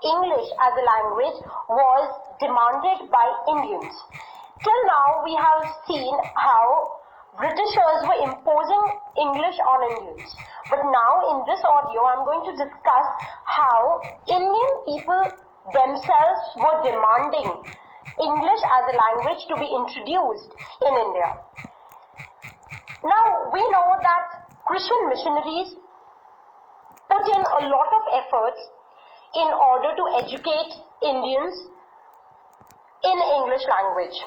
English as a language was demanded by Indians. Till now, we have seen how Britishers were imposing English on Indians. But now, in this audio, I'm going to discuss how Indian people themselves were demanding English as a language to be introduced in India. Now, we know that Christian missionaries put in a lot of efforts in order to educate Indians in English language.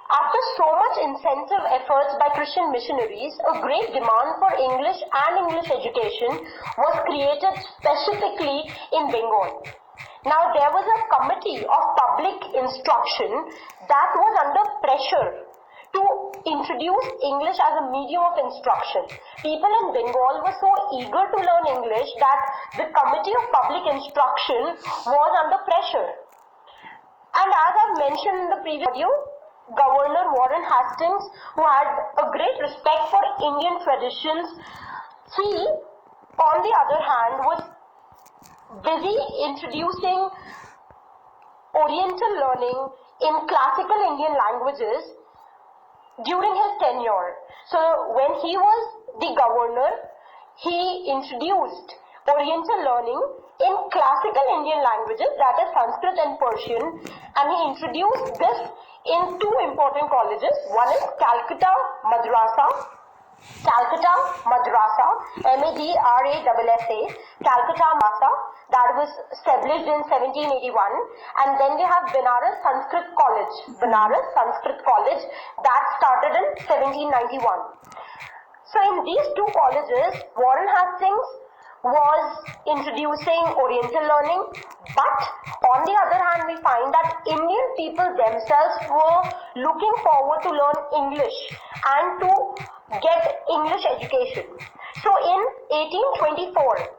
After so much incentive efforts by Christian missionaries, a great demand for English and English education was created specifically in Bengal. Now, there was a committee of public instruction that was under pressure to introduce English as a medium of instruction. People in Bengal were so eager to learn English that the Committee of Public Instruction was under pressure. And as I've mentioned in the previous video, Governor Warren Hastings, who had a great respect for Indian traditions, he, on the other hand, was busy introducing Oriental learning in classical Indian languages during his tenure. So when he was the governor, he introduced Oriental learning in classical Indian languages, that is Sanskrit and Persian, and he introduced this in two important colleges. One is Calcutta Madrasa, MADRASA, Calcutta Madrasa, that was established in 1781, and then we have Benares Sanskrit College, that started in 1791. So in these two colleges, Warren Hastings was introducing Oriental learning, but on the other hand, we find that Indian people themselves were looking forward to learn English and to get English education. So in 1824,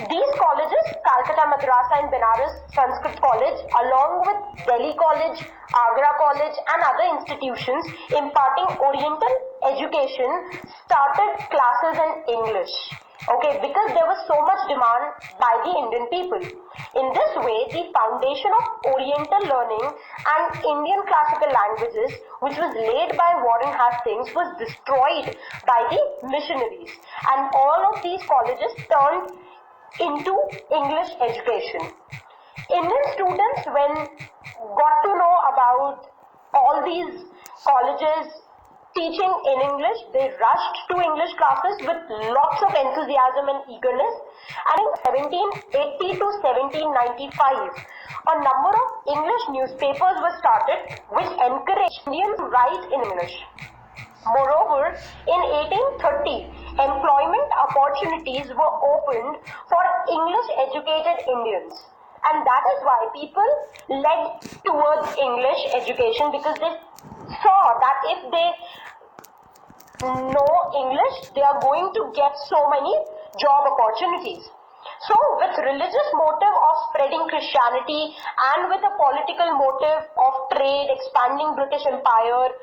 these colleges, Calcutta Madrasa and Benares Sanskrit College, along with Delhi College, Agra College and other institutions imparting Oriental education, started classes in English. Okay, because there was so much demand by the Indian people. In this way, the foundation of Oriental learning and Indian classical languages, which was laid by Warren Hastings, was destroyed by the missionaries. And all of these colleges turned into English education. Indian students, when got to know about all these colleges teaching in English, they rushed to English classes with lots of enthusiasm and eagerness. And in 1780 to 1795, a number of English newspapers were started which encouraged Indians to write in English. Moreover, in 1830, employment opportunities were opened for English-educated Indians. And that is why people led towards English education, because they saw that if they know English, they are going to get so many job opportunities. So, with religious motive of spreading Christianity and with a political motive of trade, expanding British Empire,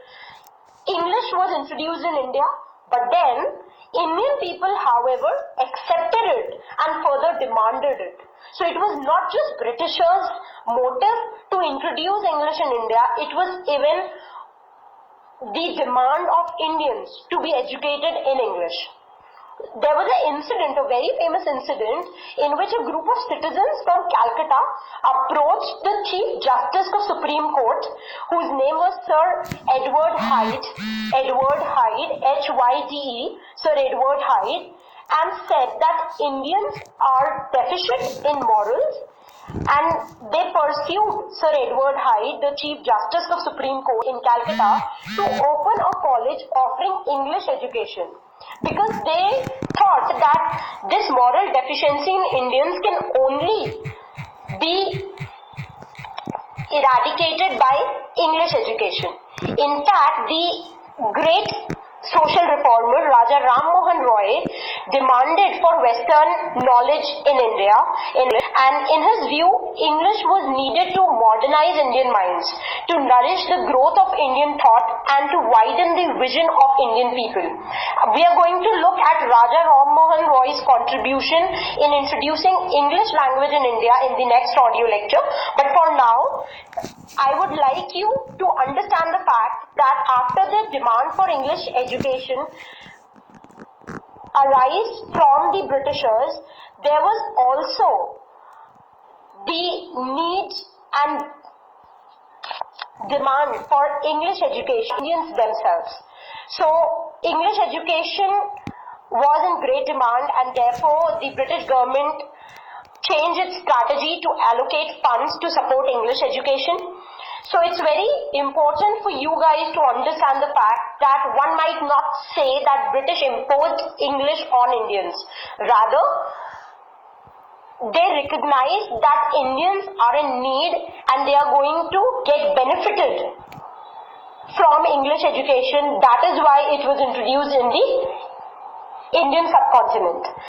English was introduced in India, but then Indian people, however, accepted it and further demanded it. So it was not just Britishers' motive to introduce English in India, it was even the demand of Indians to be educated in English. There was an incident, a very famous incident, in which a group of citizens from Calcutta approached the Chief Justice of Supreme Court, whose name was Sir Edward Hyde, Hyde, Sir Edward Hyde, and said that Indians are deficient in morals, and they pursued Sir Edward Hyde, the Chief Justice of Supreme Court in Calcutta, to open a college offering English education, because they thought that this moral deficiency in Indians can only be eradicated by English education. In fact, the great social reformer Raja Ram Mohan Roy demanded for Western knowledge in India, and in his view, English was needed to modernize Indian minds, to nourish the growth of Indian thought, and to widen the vision of Indian people. We are going to look at Raja Ram Mohan Roy's contribution in introducing English language in India in the next audio lecture. But for now, I would like you to understand the fact that after the demand for English education arise from the Britishers, there was also the need and demand for English education Indians themselves. So English education was in great demand, and therefore the British government changed its strategy to allocate funds to support English education. So it's very important for you guys to understand the fact that one might not say that British imposed English on Indians. Rather, they recognize that Indians are in need and they are going to get benefited from English education. That is why it was introduced in the Indian subcontinent.